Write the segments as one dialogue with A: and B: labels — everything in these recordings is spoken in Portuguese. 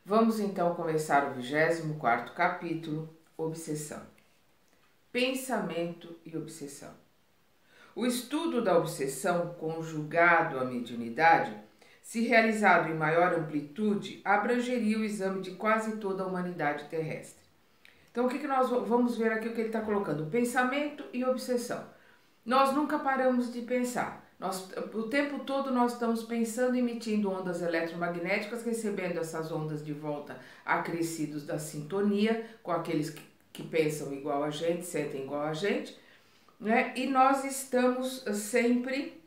A: Vamos então começar o 24º capítulo, Obsessão. Pensamento e obsessão. O estudo da obsessão conjugado à mediunidade, se realizado em maior amplitude, abrangeria o exame de quase toda a humanidade terrestre. Então, o que nós vamos ver aqui, o que ele está colocando? Pensamento e obsessão. Nós nunca paramos de pensar. O tempo todo nós estamos pensando, emitindo ondas eletromagnéticas, recebendo essas ondas de volta acrescidos da sintonia com aqueles que pensam igual a gente, sentem igual a gente, né? E nós estamos sempre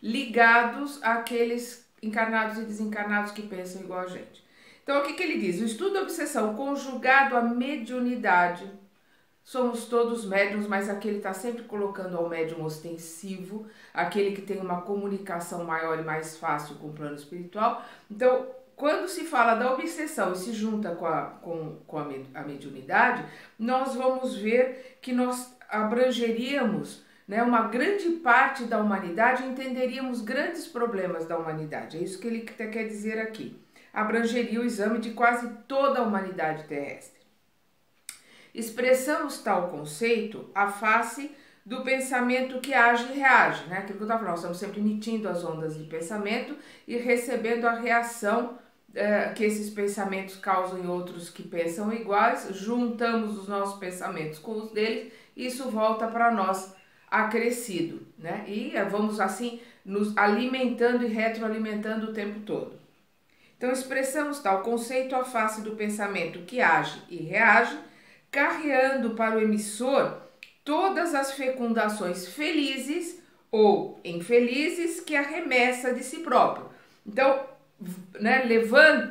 A: ligados àqueles encarnados e desencarnados que pensam igual a gente. Então, o que ele diz? O estudo da obsessão conjugado à mediunidade. Somos todos médiums, mas aquele está sempre colocando ao médium ostensivo, aquele que tem uma comunicação maior e mais fácil com o plano espiritual. Então, quando se fala da obsessão e se junta com a mediunidade, nós vamos ver que nós abrangeríamos, né, uma grande parte da humanidade, entenderíamos grandes problemas da humanidade. É isso que ele quer dizer aqui. Abrangeria o exame de quase toda a humanidade terrestre. Expressamos tal conceito à face do pensamento que age e reage, né? Aquilo que eu estava falando, nós estamos sempre emitindo as ondas de pensamento e recebendo a reação que esses pensamentos causam em outros que pensam iguais, juntamos os nossos pensamentos com os deles e isso volta para nós acrescido, né? E vamos assim nos alimentando e retroalimentando o tempo todo. Então, expressamos tal conceito à face do pensamento que age e reage, carreando para o emissor todas as fecundações felizes ou infelizes que arremessa de si próprio. Então, né,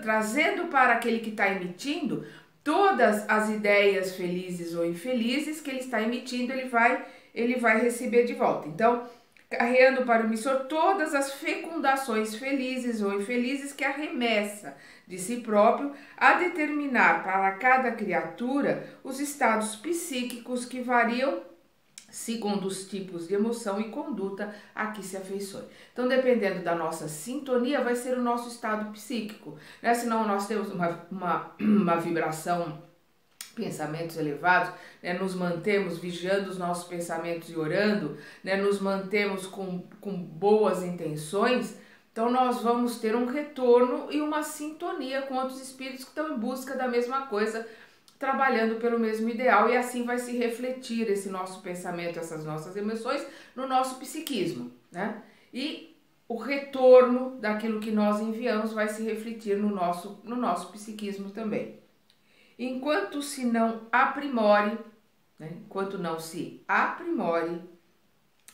A: trazendo para aquele que está emitindo todas as ideias felizes ou infelizes que ele está emitindo, ele vai receber de volta. Então, carreando para o emissor todas as fecundações felizes ou infelizes que arremessa de si próprio, a determinar para cada criatura os estados psíquicos que variam segundo os tipos de emoção e conduta a que se afeiçoe. Então, dependendo da nossa sintonia, vai ser o nosso estado psíquico, né? Senão nós temos uma vibração, pensamentos elevados, né? Nos mantemos vigiando os nossos pensamentos e orando, né? Nos mantemos com boas intenções, então nós vamos ter um retorno e uma sintonia com outros espíritos que estão em busca da mesma coisa, trabalhando pelo mesmo ideal, e assim vai se refletir esse nosso pensamento, essas nossas emoções no nosso psiquismo, né? E o retorno daquilo que nós enviamos vai se refletir no nosso psiquismo também. Enquanto se não aprimore, né? Enquanto não se aprimore,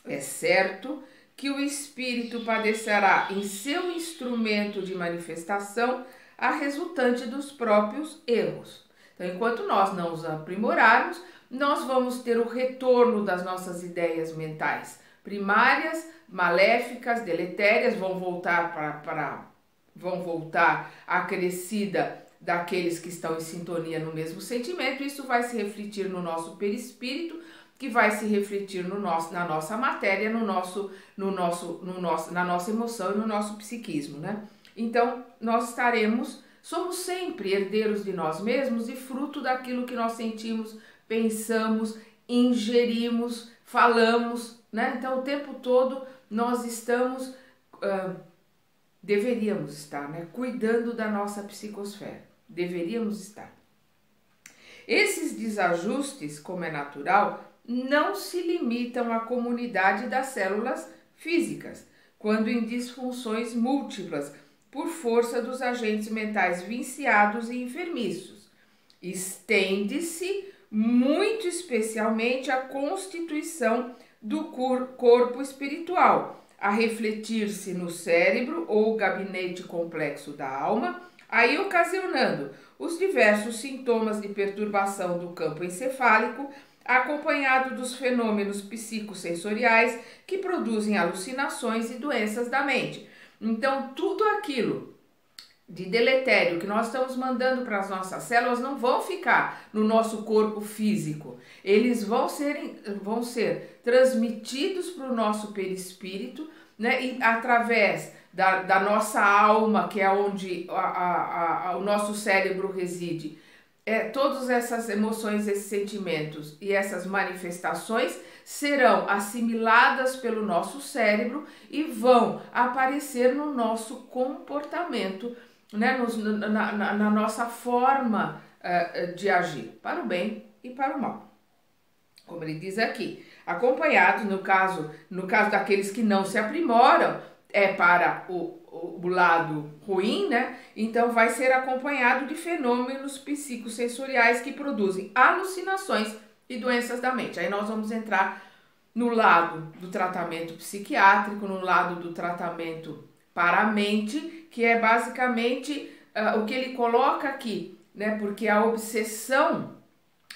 A: é certo que o espírito padecerá em seu instrumento de manifestação a resultante dos próprios erros. Então, enquanto nós não os aprimorarmos, nós vamos ter o retorno das nossas ideias mentais primárias, maléficas, deletérias, vão voltar acrescida daqueles que estão em sintonia no mesmo sentimento. Isso vai se refletir no nosso perispírito, que vai se refletir na nossa matéria, na nossa emoção e no nosso psiquismo, né? Então, somos sempre herdeiros de nós mesmos e fruto daquilo que nós sentimos, pensamos, ingerimos, falamos, né? Então, o tempo todo nós deveríamos estar, né? Cuidando da nossa psicosfera. Deveríamos estar. Esses desajustes, como é natural, não se limitam à comunidade das células físicas, quando em disfunções múltiplas, por força dos agentes mentais viciados e enfermiços. Estende-se muito especialmente à constituição do corpo espiritual, a refletir-se no cérebro ou gabinete complexo da alma, aí ocasionando os diversos sintomas de perturbação do campo encefálico, acompanhado dos fenômenos psicossensoriais que produzem alucinações e doenças da mente. Então, tudo aquilo de deletério que nós estamos mandando para as nossas células não vão ficar no nosso corpo físico. Eles vão ser transmitidos para o nosso perispírito, né? E através da nossa alma, que é onde o nosso cérebro reside. Todas essas emoções, esses sentimentos e essas manifestações serão assimiladas pelo nosso cérebro e vão aparecer no nosso comportamento, né, na nossa forma de agir, para o bem e para o mal. Como ele diz aqui, acompanhado, no caso daqueles que não se aprimoram, para o lado ruim, né? Então vai ser acompanhado de fenômenos psicossensoriais que produzem alucinações e doenças da mente. Aí nós vamos entrar no lado do tratamento psiquiátrico, no lado do tratamento para a mente, que é basicamente o que ele coloca aqui, né? Porque a obsessão,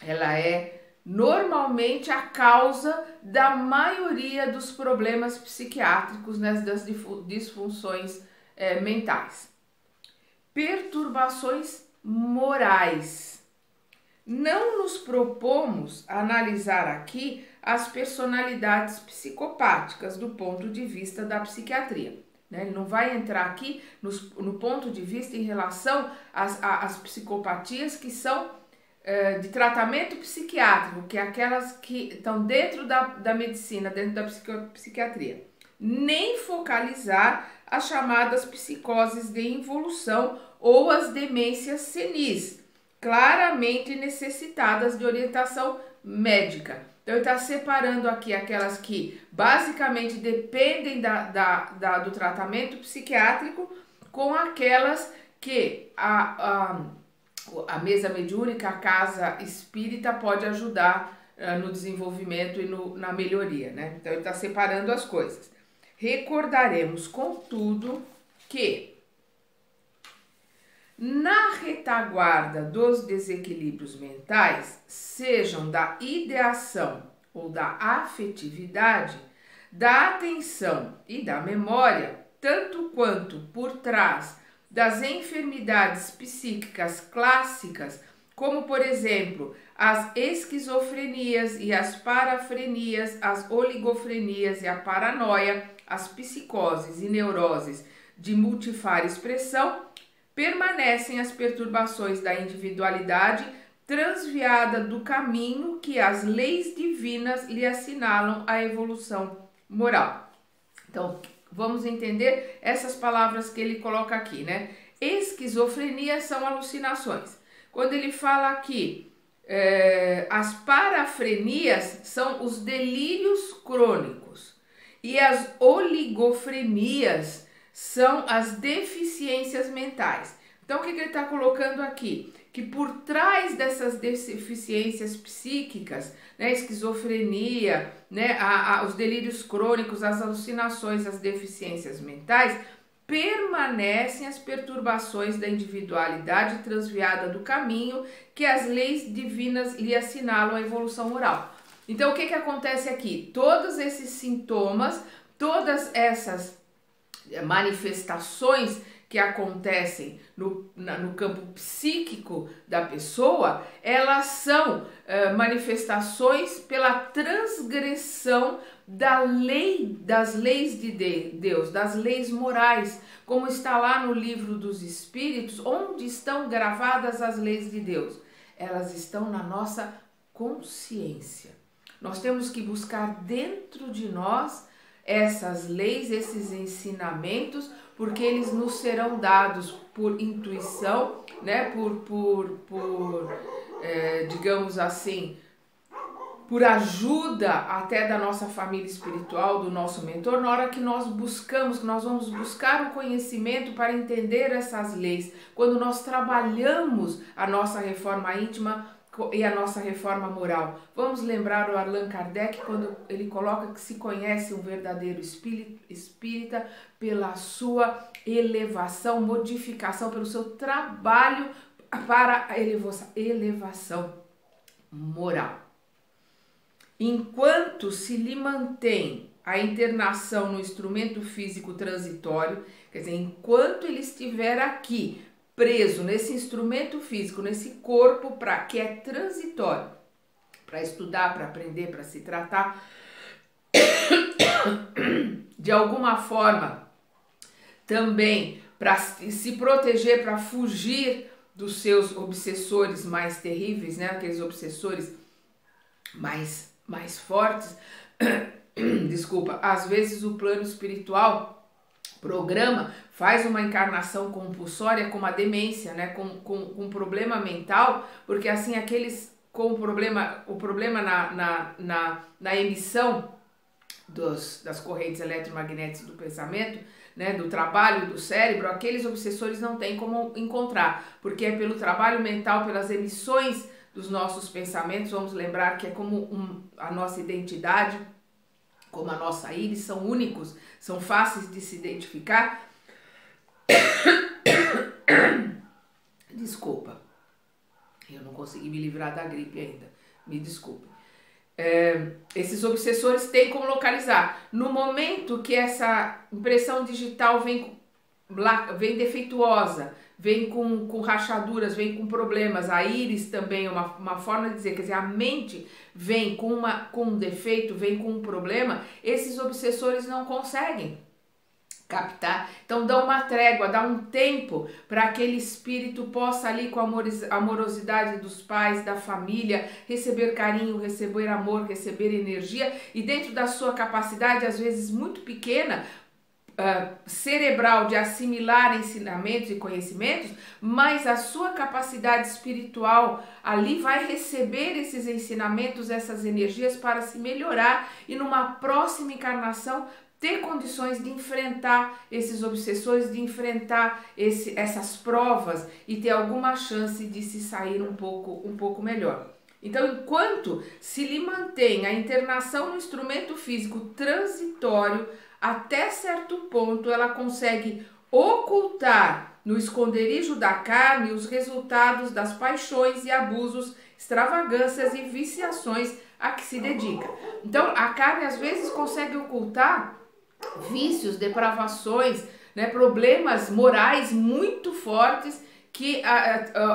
A: ela é normalmente a causa da maioria dos problemas psiquiátricos, né, das disfunções mentais. Perturbações morais. Não nos propomos analisar aqui as personalidades psicopáticas do ponto de vista da psiquiatria. Né? Ele não vai entrar aqui no ponto de vista em relação às psicopatias que são de tratamento psiquiátrico, que é aquelas que estão dentro da medicina, dentro da psiquiatria, nem focalizar as chamadas psicoses de involução ou as demências senis, claramente necessitadas de orientação médica. Então, ele está separando aqui aquelas que basicamente dependem do tratamento psiquiátrico com aquelas que a mesa mediúnica, a casa espírita pode ajudar no desenvolvimento e na melhoria, né? Então ele está separando as coisas. Recordaremos, contudo, que na retaguarda dos desequilíbrios mentais, sejam da ideação ou da afetividade, da atenção e da memória, tanto quanto por trás das enfermidades psíquicas clássicas, como por exemplo as esquizofrenias e as parafrenias, as oligofrenias e a paranoia, as psicoses e neuroses de multifária expressão, permanecem as perturbações da individualidade transviada do caminho que as leis divinas lhe assinalam a evolução moral. Então, vamos entender essas palavras que ele coloca aqui, né? Esquizofrenia são alucinações. Quando ele fala aqui, as parafrenias são os delírios crônicos e as oligofrenias são as deficiências mentais. Então, o que ele está colocando aqui? Que por trás dessas deficiências psíquicas, né, esquizofrenia, né, os delírios crônicos, as alucinações, as deficiências mentais, permanecem as perturbações da individualidade transviada do caminho que as leis divinas lhe assinalam a evolução moral. Então, o que acontece aqui? Todos esses sintomas, todas essas manifestações que acontecem no campo psíquico da pessoa, elas são manifestações pela transgressão das leis de Deus, das leis morais, como está lá no livro dos Espíritos, onde estão gravadas as leis de Deus. Elas estão na nossa consciência. Nós temos que buscar dentro de nós essas leis, esses ensinamentos, porque eles nos serão dados por intuição, né? Digamos assim, por ajuda até da nossa família espiritual, do nosso mentor, na hora que nós vamos buscar o conhecimento para entender essas leis, quando nós trabalhamos a nossa reforma íntima e a nossa reforma moral. Vamos lembrar o Allan Kardec quando ele coloca que se conhece um verdadeiro espírita pela sua elevação, modificação, pelo seu trabalho para a elevação moral. Enquanto se lhe mantém a internação no instrumento físico transitório, quer dizer, enquanto ele estiver aqui, preso nesse instrumento físico, nesse corpo que é transitório, para estudar, para aprender, para se tratar, de alguma forma também para se proteger, para fugir dos seus obsessores mais terríveis, né? Aqueles obsessores mais fortes. Desculpa, às vezes o plano espiritual programa, faz uma encarnação compulsória com uma demência, né? Com um problema mental, porque assim aqueles com o problema na emissão das correntes eletromagnéticas do pensamento, né, do trabalho do cérebro, aqueles obsessores não têm como encontrar, porque é pelo trabalho mental, pelas emissões dos nossos pensamentos. Vamos lembrar que é como a nossa identidade, como a nossa íris, são únicos, são fáceis de se identificar. Desculpa, eu não consegui me livrar da gripe ainda, me desculpe. Esses obsessores têm como localizar. No momento que essa impressão digital vem defeituosa, vem com rachaduras, vem com problemas, a íris também é uma forma de dizer, quer dizer, a mente vem com um defeito, vem com um problema, esses obsessores não conseguem captar, então dá uma trégua, dá um tempo para aquele espírito possa ali com a amorosidade dos pais, da família, receber carinho, receber amor, receber energia, e dentro da sua capacidade, às vezes muito pequena, cerebral, de assimilar ensinamentos e conhecimentos, mas a sua capacidade espiritual ali vai receber esses ensinamentos, essas energias para se melhorar e numa próxima encarnação ter condições de enfrentar esses obsessores, de enfrentar essas provas e ter alguma chance de se sair um pouco melhor. Então, enquanto se lhe mantém a internação no instrumento físico transitório, até certo ponto ela consegue ocultar no esconderijo da carne os resultados das paixões e abusos, extravagâncias e viciações a que se dedica. Então, a carne às vezes consegue ocultar vícios, depravações, né, problemas morais muito fortes que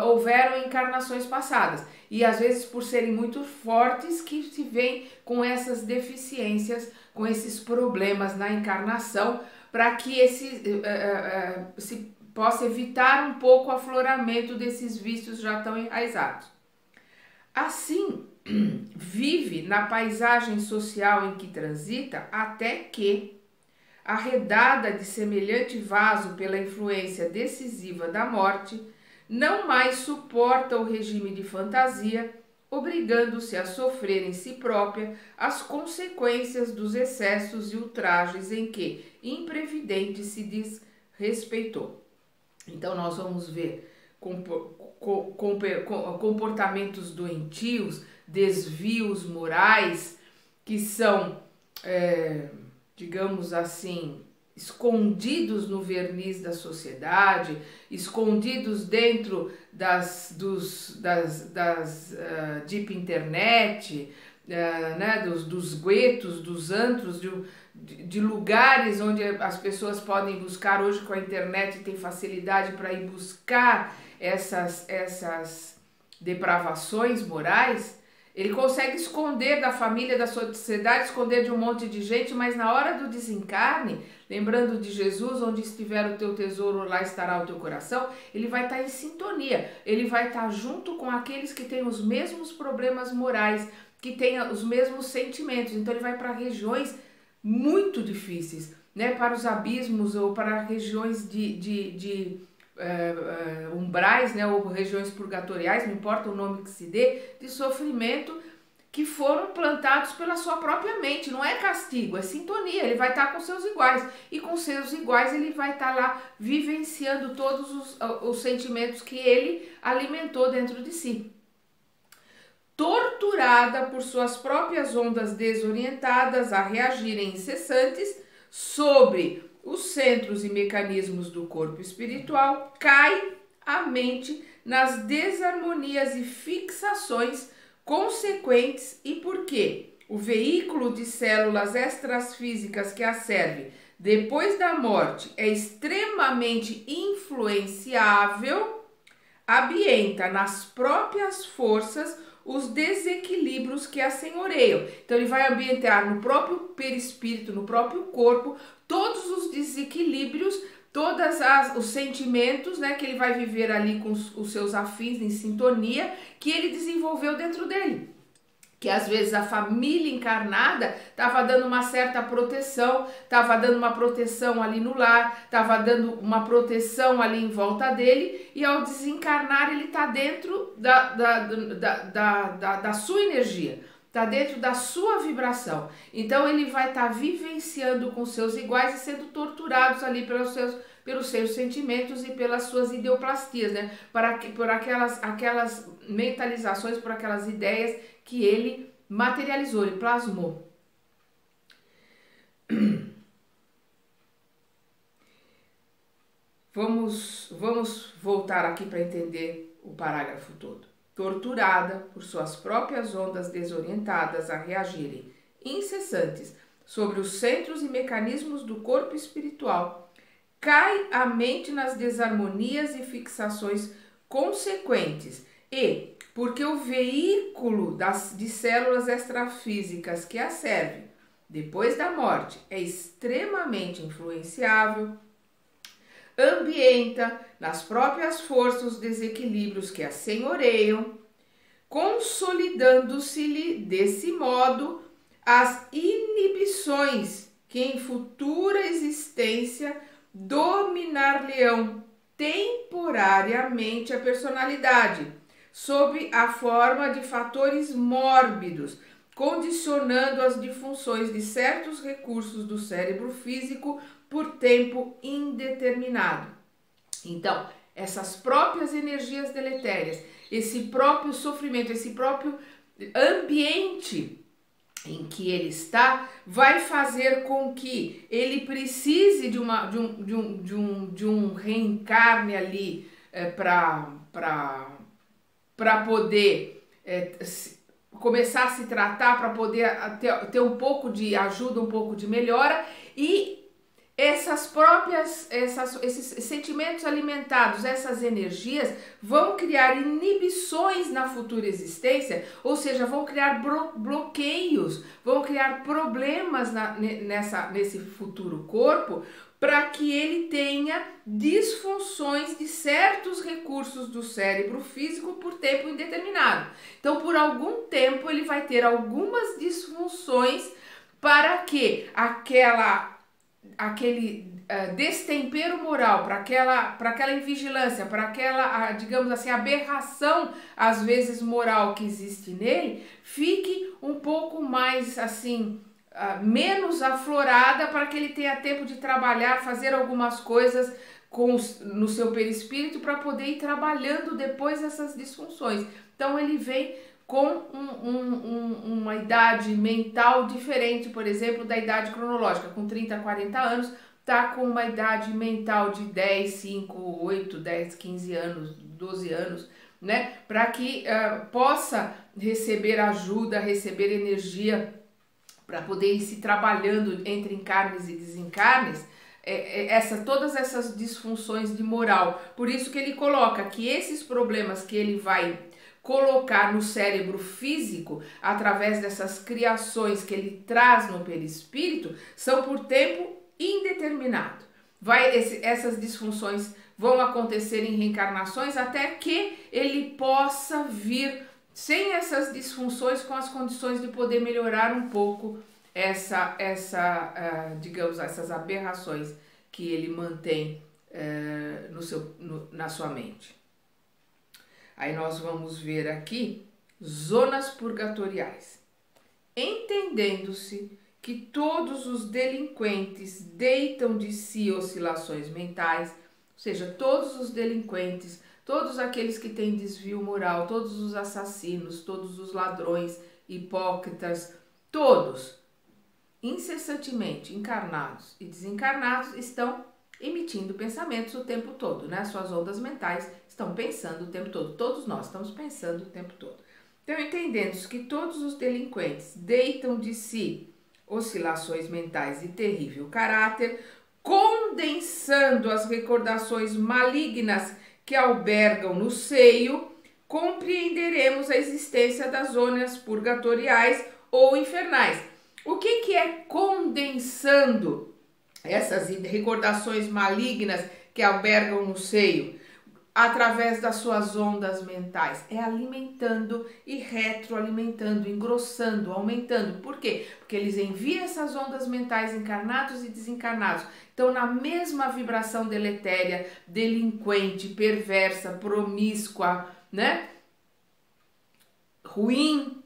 A: houveram em encarnações passadas. E às vezes por serem muito fortes que se vem com essas deficiências, com esses problemas na encarnação, para que se possa evitar um pouco o afloramento desses vícios já tão enraizados. Assim, vive na paisagem social em que transita até que, arredada de semelhante vaso pela influência decisiva da morte, não mais suporta o regime de fantasia, obrigando-se a sofrer em si própria as consequências dos excessos e ultrajes em que imprevidente se desrespeitou. Então nós vamos ver comportamentos doentios, desvios morais que são digamos assim, escondidos no verniz da sociedade, escondidos dentro das deep internet, né, dos guetos, dos antros, de lugares onde as pessoas podem buscar. Hoje com a internet tem facilidade para ir buscar essas depravações morais. Ele consegue esconder da família, da sociedade, esconder de um monte de gente, mas na hora do desencarne, lembrando de Jesus, onde estiver o teu tesouro, lá estará o teu coração, ele vai estar em sintonia, ele vai estar junto com aqueles que têm os mesmos problemas morais, que têm os mesmos sentimentos. Então ele vai para regiões muito difíceis, né? Para os abismos ou para regiões de umbrais, né, ou regiões purgatoriais, não importa o nome que se dê, de sofrimento que foram plantados pela sua própria mente. Não é castigo, é sintonia. Ele vai estar com seus iguais, e com seus iguais ele vai estar lá vivenciando todos os sentimentos que ele alimentou dentro de si. Torturada por suas próprias ondas desorientadas a reagirem incessantes sobre os centros e mecanismos do corpo espiritual, cai a mente nas desarmonias e fixações consequentes, e porque o veículo de células extrafísicas que a serve depois da morte é extremamente influenciável, ambienta nas próprias forças os desequilíbrios que a senhoreiam. Então ele vai ambientar no próprio perispírito, no próprio corpo, todos os desequilíbrios todos os sentimentos, né, que ele vai viver ali com os seus afins em sintonia, que ele desenvolveu dentro dele. Que às vezes a família encarnada estava dando uma certa proteção, estava dando uma proteção ali no lar, estava dando uma proteção ali em volta dele, e ao desencarnar ele está dentro da sua energia, está dentro da sua vibração. Então ele vai estar vivenciando com seus iguais e sendo torturados ali pelos seus sentimentos e pelas suas ideoplastias, né? Por aquelas mentalizações, por aquelas ideias que ele materializou, ele plasmou. Vamos voltar aqui para entender o parágrafo todo. Torturada por suas próprias ondas desorientadas a reagirem incessantes sobre os centros e mecanismos do corpo espiritual, cai a mente nas desarmonias e fixações consequentes e, porque o veículo de células extrafísicas que a serve depois da morte é extremamente influenciável, ambienta nas próprias forças os desequilíbrios que a senhoreiam, consolidando-se-lhe desse modo as inibições que em futura existência dominar-lhe-ão temporariamente a personalidade, sob a forma de fatores mórbidos, condicionando as disfunções de certos recursos do cérebro físico por tempo indeterminado. Então, essas próprias energias deletérias, esse próprio sofrimento, esse próprio ambiente em que ele está, vai fazer com que ele precise de um reencarne ali para poder começar a se tratar, para poder ter um pouco de ajuda, um pouco de melhora, e esses sentimentos alimentados, essas energias vão criar inibições na futura existência, ou seja, vão criar bloqueios, vão criar problemas nesse futuro corpo, para que ele tenha disfunções de certos recursos do cérebro físico por tempo indeterminado. Então, por algum tempo, ele vai ter algumas disfunções para que aquele destempero moral, para aquela invigilância, para aquela, digamos assim, aberração, às vezes, moral que existe nele, fique um pouco mais, assim, menos aflorada, para que ele tenha tempo de trabalhar, fazer algumas coisas no seu perispírito, para poder ir trabalhando depois essas disfunções. Então, ele vem com uma idade mental diferente, por exemplo, da idade cronológica. Com 30, 40 anos, está com uma idade mental de 10, 5, 8, 10, 15 anos, 12 anos, né? Para que possa receber ajuda, receber energia, para poder ir se trabalhando entre encarnes e desencarnes, todas essas disfunções de moral. Por isso que ele coloca que esses problemas que ele vai colocar no cérebro físico, através dessas criações que ele traz no perispírito, são por tempo indeterminado. Essas disfunções vão acontecer em reencarnações até que ele possa vir sem essas disfunções, com as condições de poder melhorar um pouco digamos, essas aberrações que ele mantém na sua mente. Aí nós vamos ver aqui zonas purgatoriais. Entendendo-se que todos os delinquentes deitam de si oscilações mentais, ou seja, todos os delinquentes, todos aqueles que têm desvio moral, todos os assassinos, todos os ladrões, hipócritas, todos, incessantemente encarnados e desencarnados, estão emitindo pensamentos o tempo todo, né? Suas ondas mentais estão pensando o tempo todo. Todos nós estamos pensando o tempo todo. Então, entendendo que todos os delinquentes deitam de si oscilações mentais de terrível caráter, condensando as recordações malignas que albergam no seio, compreenderemos a existência das zonas purgatoriais ou infernais. O que é condensando essas recordações malignas que albergam no seio, através das suas ondas mentais, é alimentando e retroalimentando, engrossando, aumentando. Por quê? Porque eles enviam essas ondas mentais, encarnados e desencarnados. Então, na mesma vibração deletéria, delinquente, perversa, promíscua, né? Ruim,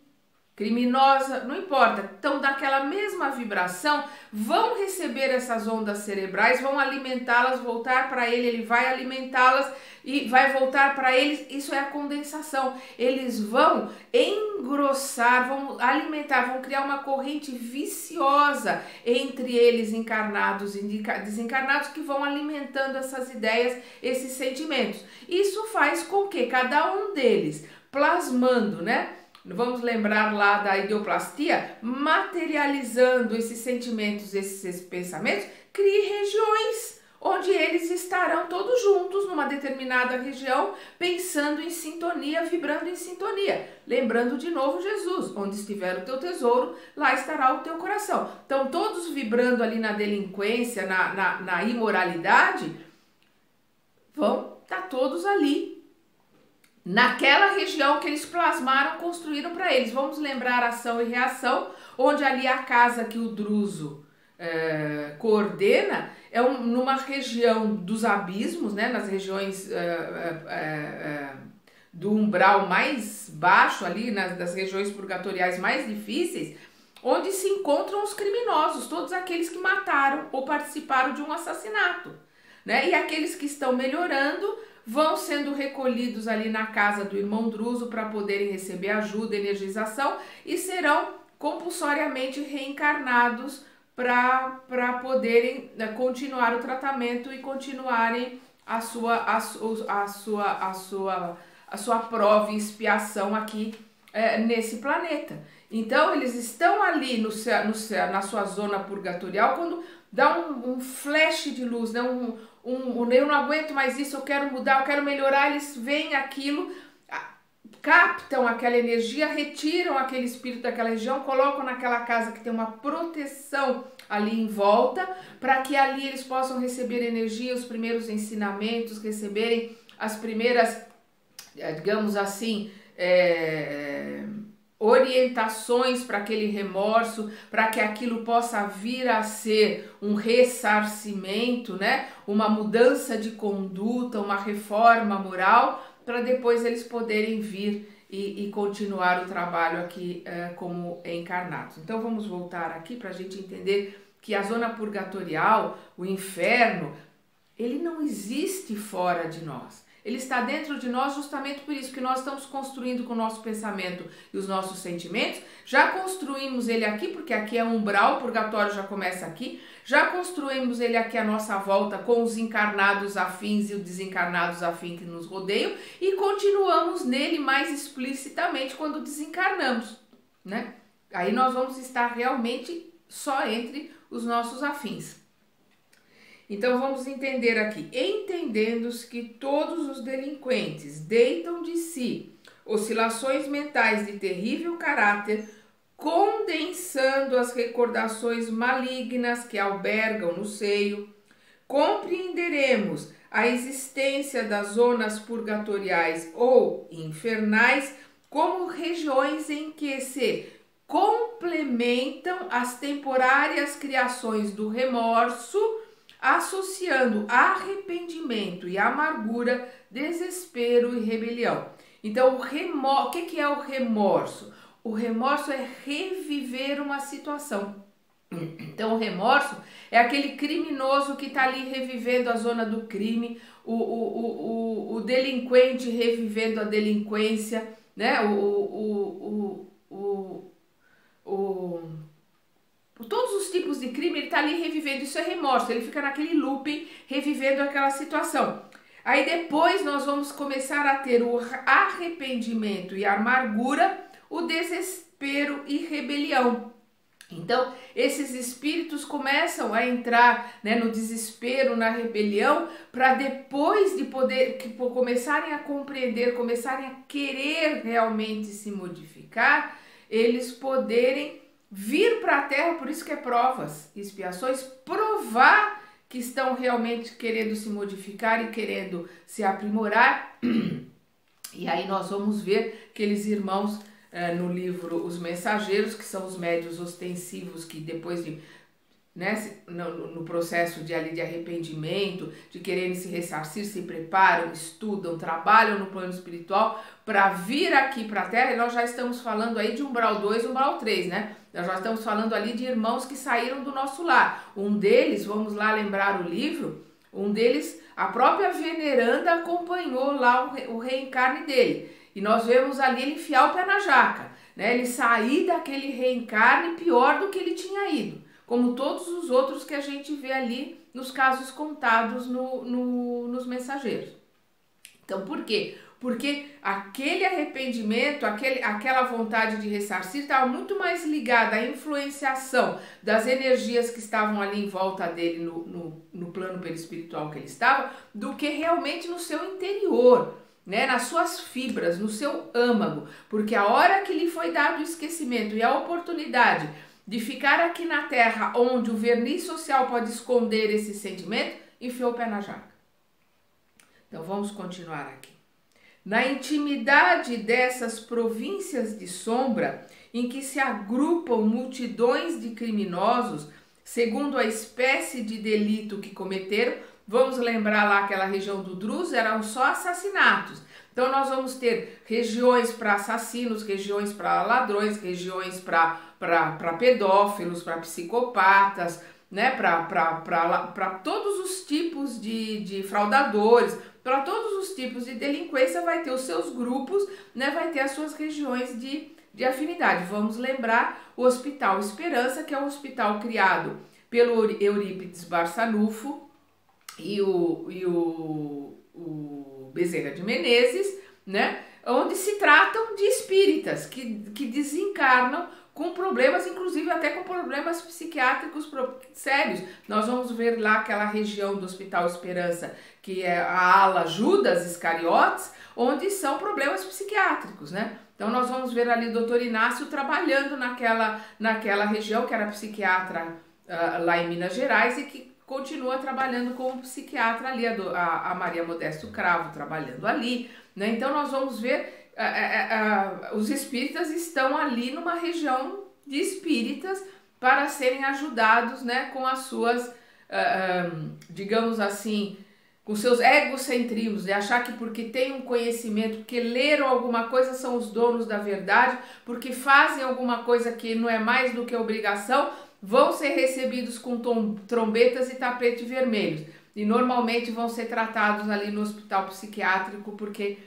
A: criminosa, não importa. Então, daquela mesma vibração, vão receber essas ondas cerebrais, vão alimentá-las, voltar para ele vai alimentá-las e vai voltar para eles. Isso é a condensação. Eles vão engrossar, vão alimentar, vão criar uma corrente viciosa entre eles, encarnados e desencarnados, que vão alimentando essas ideias, esses sentimentos. Isso faz com que cada um deles, plasmando, né? Vamos lembrar lá da ideoplastia, materializando esses sentimentos, esses pensamentos, crie regiões onde eles estarão todos juntos numa determinada região, pensando em sintonia, vibrando em sintonia. Lembrando de novo Jesus, onde estiver o teu tesouro, lá estará o teu coração. Então todos vibrando ali na delinquência, na imoralidade, vão estar todos ali, naquela região que eles plasmaram, construíram para eles. Vamos lembrar ação e reação, onde ali a casa que o Druso coordena é numa região dos abismos, né, nas regiões do umbral mais baixo, ali das regiões purgatoriais mais difíceis, onde se encontram os criminosos, todos aqueles que mataram ou participaram de um assassinato, né, e aqueles que estão melhorando vão sendo recolhidos ali na casa do irmão Druso para poderem receber ajuda, energização, e serão compulsoriamente reencarnados para poderem continuar o tratamento e continuarem a sua prova e expiação aqui nesse planeta. Então eles estão ali na sua zona purgatorial, quando dá um flash de luz, né? Eu não aguento mais isso, eu quero mudar, eu quero melhorar. Eles veem aquilo, captam aquela energia, retiram aquele espírito daquela região, colocam naquela casa que tem uma proteção ali em volta, para que ali eles possam receber energia, os primeiros ensinamentos, receberem as primeiras, digamos assim, orientações para aquele remorso, para que aquilo possa vir a ser um ressarcimento, né? Uma mudança de conduta, uma reforma moral, para depois eles poderem vir e continuar o trabalho aqui como encarnados. Então vamos voltar aqui para a gente entender que a zona purgatorial, o inferno, ele não existe fora de nós. Ele está dentro de nós justamente por isso que nós estamos construindo com o nosso pensamento e os nossos sentimentos. Já construímos ele aqui, porque aqui é umbral, o purgatório já começa aqui. Já construímos ele aqui à nossa volta com os encarnados afins e os desencarnados afins que nos rodeiam. E continuamos nele mais explicitamente quando desencarnamos, né? Aí nós vamos estar realmente só entre os nossos afins. Então vamos entender aqui, entendendo-se que todos os delinquentes deitam de si oscilações mentais de terrível caráter, condensando as recordações malignas que albergam no seio, compreenderemos a existência das zonas purgatoriais ou infernais como regiões em que se complementam as temporárias criações do remorso, associando arrependimento e amargura, desespero e rebelião. Então, o que é o remorso? O remorso é reviver uma situação. Então, o remorso é aquele criminoso que está ali revivendo a zona do crime, o delinquente revivendo a delinquência, né? Todos os tipos de crime, ele está ali revivendo, isso é remorso, ele fica naquele looping, revivendo aquela situação. Aí depois nós vamos começar a ter o arrependimento e a amargura, o desespero e rebelião. Então, esses espíritos começam a entrar, né, no desespero, na rebelião, para depois de começarem a compreender, começarem a querer realmente se modificar, eles poderem vir para a Terra, por isso que é provas, expiações, provar que estão realmente querendo se modificar e querendo se aprimorar. E aí nós vamos ver aqueles irmãos no livro Os Mensageiros, que são os médios ostensivos que depois de, né, no processo de arrependimento, de quererem se ressarcir, se preparam, estudam, trabalham no plano espiritual para vir aqui para a Terra. E nós já estamos falando aí de umbral 2, umbral 3, né? Nós já estamos falando ali de irmãos que saíram do nosso lar. Um deles, vamos lá lembrar o livro, um deles, a própria veneranda acompanhou lá o reencarne dele. E nós vemos ali ele enfiar o pé na jaca, né? Ele sair daquele reencarne pior do que ele tinha ido, como todos os outros que a gente vê ali nos casos contados nos mensageiros. Então, por quê? Porque aquele arrependimento, aquela vontade de ressarcir estava muito mais ligada à influenciação das energias que estavam ali em volta dele no plano perispiritual que ele estava, do que realmente no seu interior, né? Nas suas fibras, no seu âmago. Porque a hora que lhe foi dado o esquecimento e a oportunidade de ficar aqui na Terra, onde o verniz social pode esconder esse sentimento, enfiou o pé na jaca. Então vamos continuar aqui. Na intimidade dessas províncias de sombra, em que se agrupam multidões de criminosos, segundo a espécie de delito que cometeram, vamos lembrar lá aquela região do Druso, eram só assassinatos. Então nós vamos ter regiões para assassinos, regiões para ladrões, regiões para pedófilos, para psicopatas, né? Para todos os tipos de fraudadores, para todos os tipos de delinquência vai ter os seus grupos, né? Vai ter as suas regiões de afinidade. Vamos lembrar o Hospital Esperança, que é um hospital criado pelo Eurípides Barçanufo e o Bezerra de Menezes, né? Onde se tratam de espíritas que desencarnam com problemas, inclusive até com problemas psiquiátricos sérios. Nós vamos ver lá aquela região do Hospital Esperança, que é a ala Judas Iscariotes, onde são problemas psiquiátricos, né? Então nós vamos ver ali o Dr. Inácio trabalhando naquela região, que era psiquiatra lá em Minas Gerais e que continua trabalhando como psiquiatra ali, a Maria Modesto Cravo trabalhando ali, né? Então nós vamos ver os espíritas estão ali numa região de espíritas para serem ajudados, né, com as suas, digamos assim, com seus egocentrismos, de achar que porque tem um conhecimento, porque leram alguma coisa são os donos da verdade, porque fazem alguma coisa que não é mais do que obrigação, vão ser recebidos com trombetas e tapete vermelhos. E normalmente vão ser tratados ali no hospital psiquiátrico porque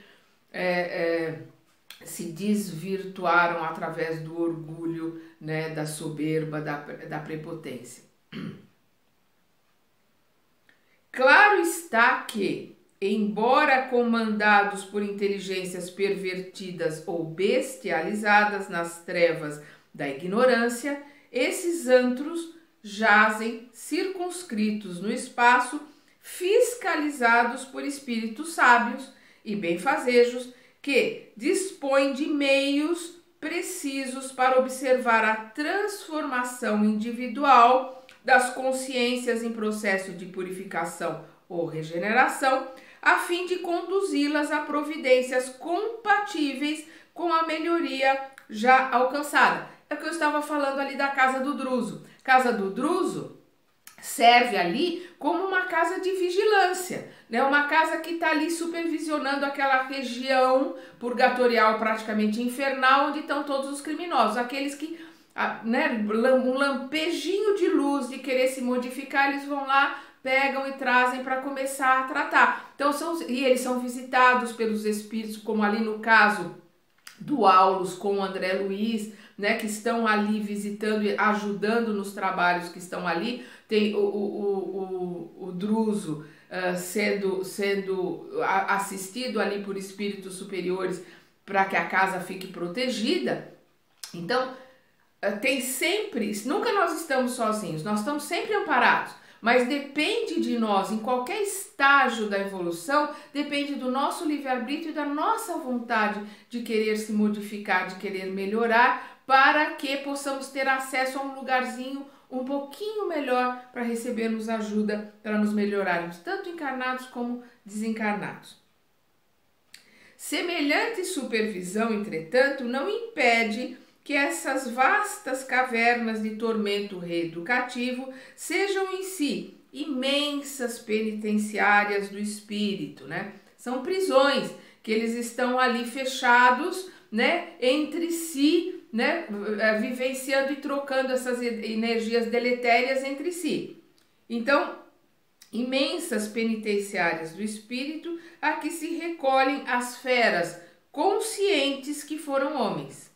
A: se desvirtuaram através do orgulho, né, da soberba, da prepotência. Claro está que, embora comandados por inteligências pervertidas ou bestializadas nas trevas da ignorância, esses antros jazem circunscritos no espaço, fiscalizados por espíritos sábios e benfazejos que dispõem de meios precisos para observar a transformação individual das consciências em processo de purificação ou regeneração, a fim de conduzi-las a providências compatíveis com a melhoria já alcançada. É o que eu estava falando ali da Casa do Druso. Casa do Druso serve ali como uma casa de vigilância, né? Uma casa que está ali supervisionando aquela região purgatorial praticamente infernal, onde estão todos os criminosos, aqueles que, né, um lampejinho de luz de querer se modificar, eles vão lá, pegam e trazem para começar a tratar. Então, e eles são visitados pelos espíritos, como ali no caso do Aulus com o André Luiz, né, que estão ali visitando e ajudando nos trabalhos que estão ali. Tem o Druso sendo assistido ali por espíritos superiores para que a casa fique protegida. Então, tem sempre, nunca nós estamos sozinhos, nós estamos sempre amparados. mas depende de nós, em qualquer estágio da evolução, depende do nosso livre-arbítrio e da nossa vontade de querer se modificar, de querer melhorar, para que possamos ter acesso a um lugarzinho um pouquinho melhor para recebermos ajuda, para nos melhorarmos, tanto encarnados como desencarnados. Semelhante supervisão, entretanto, não impede que essas vastas cavernas de tormento reeducativo sejam em si imensas penitenciárias do espírito, né? São prisões que eles estão ali fechados, né, entre si, né, vivenciando e trocando essas energias deletérias entre si. Então, imensas penitenciárias do espírito a que se recolhem as feras conscientes que foram homens.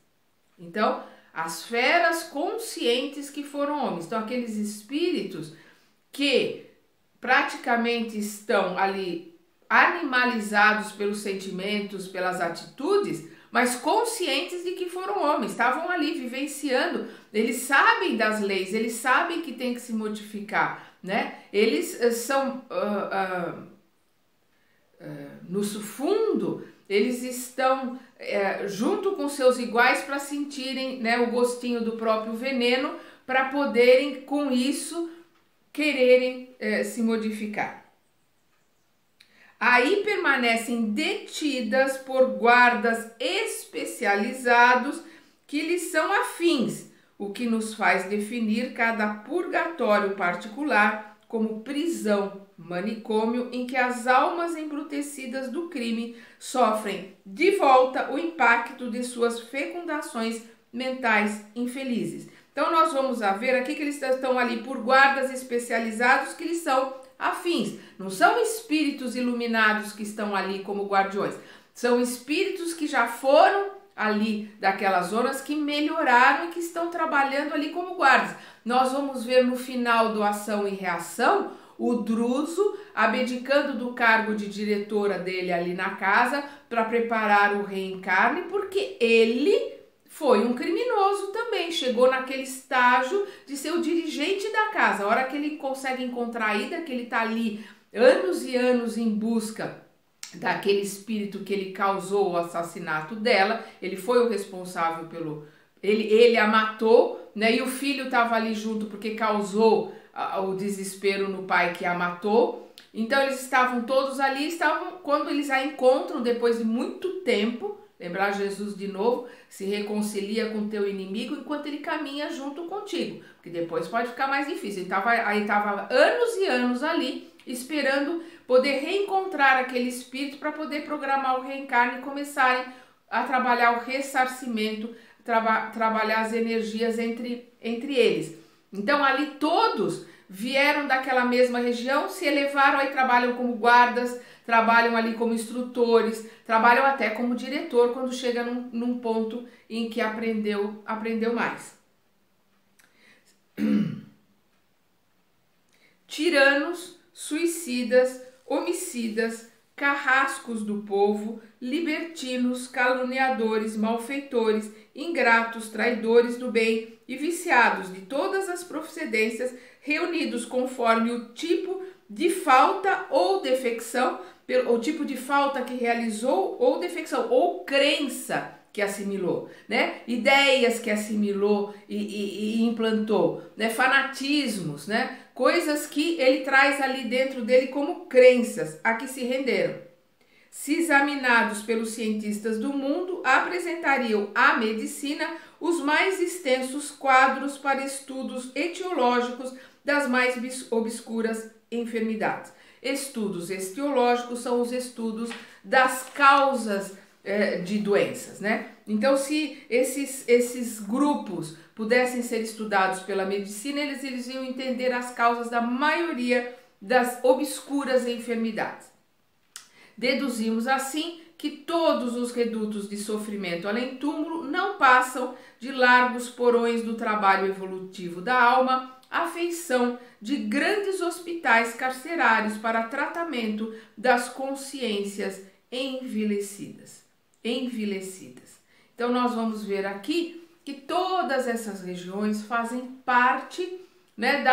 A: Então, as feras conscientes que foram homens. Então, aqueles espíritos que praticamente estão ali animalizados pelos sentimentos, pelas atitudes, mas conscientes de que foram homens, estavam ali vivenciando, eles sabem das leis, eles sabem que tem que se modificar, né? Eles são, no fundo, eles estão junto com seus iguais para sentirem, né, o gostinho do próprio veneno, para poderem, com isso, quererem se modificar. Aí permanecem detidas por guardas especializados que lhes são afins, o que nos faz definir cada purgatório particular como prisão, manicômio em que as almas embrutecidas do crime sofrem de volta o impacto de suas fecundações mentais infelizes. Então nós vamos ver aqui que eles estão ali por guardas especializados que lhes são afins. Não são espíritos iluminados que estão ali como guardiões. São espíritos que já foram ali daquelas zonas, que melhoraram e que estão trabalhando ali como guardas. Nós vamos ver no final do Ação e Reação o Druso abdicando do cargo de diretora dele ali na casa para preparar o reencarne, porque ele foi um criminoso também, chegou naquele estágio de ser o dirigente da casa. A hora que ele consegue encontrar a Ida, que ele está ali anos e anos em busca daquele espírito que ele causou o assassinato dela, ele foi o responsável pelo... Ele a matou, né? E o filho estava ali junto porque causou o desespero no pai que a matou. Então eles estavam todos ali, quando eles a encontram depois de muito tempo, lembrar Jesus de novo, se reconcilia com teu inimigo enquanto ele caminha junto contigo, porque depois pode ficar mais difícil. Ele estava anos e anos ali, esperando poder reencontrar aquele espírito para poder programar o reencarne e começarem a trabalhar o ressarcimento, trabalhar as energias entre eles. Então ali todos vieram daquela mesma região, se elevaram, aí trabalham como guardas, trabalham ali como instrutores, trabalham até como diretor quando chega num ponto em que aprendeu mais. Tiranos, suicidas, homicidas, carrascos do povo, libertinos, caluniadores, malfeitores, ingratos, traidores do bem e viciados de todas as procedências, reunidos conforme o tipo de falta ou defecção, o tipo de falta que realizou ou defecção, ou crença que assimilou, né? Ideias que assimilou e implantou, né? Fanatismos, né? Coisas que ele traz ali dentro dele como crenças a que se renderam. Se examinados pelos cientistas do mundo, apresentariam à medicina os mais extensos quadros para estudos etiológicos das mais obscuras enfermidades. Estudos etiológicos são os estudos das causas de doenças, né? Então, se esses grupos pudessem ser estudados pela medicina, eles iam entender as causas da maioria das obscuras enfermidades. Deduzimos assim que todos os redutos de sofrimento além túmulo não passam de largos porões do trabalho evolutivo da alma, à feição de grandes hospitais carcerários para tratamento das consciências envelhecidas. Então nós vamos ver aqui que todas essas regiões fazem parte né,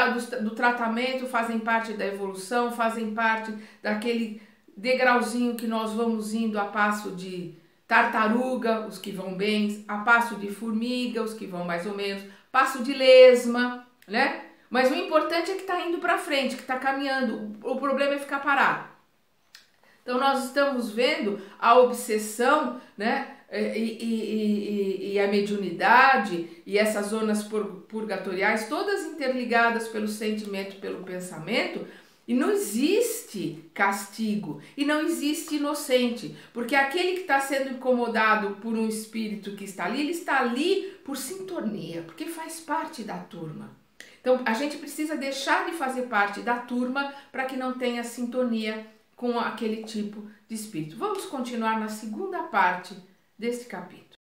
A: do tratamento, fazem parte da evolução, fazem parte daquele degrauzinho que nós vamos indo a passo de tartaruga, os que vão bem, a passo de formiga, os que vão mais ou menos, passo de lesma, né? Mas o importante é que está indo para frente, que está caminhando, o problema é ficar parado. Então nós estamos vendo a obsessão, né? E a mediunidade e essas zonas purgatoriais, todas interligadas pelo sentimento, pelo pensamento, e não existe castigo, e não existe inocente, porque aquele que está sendo incomodado por um espírito que está ali, ele está ali por sintonia, porque faz parte da turma. Então a gente precisa deixar de fazer parte da turma para que não tenha sintonia com aquele tipo de espírito. Vamos continuar na segunda parte deste capítulo.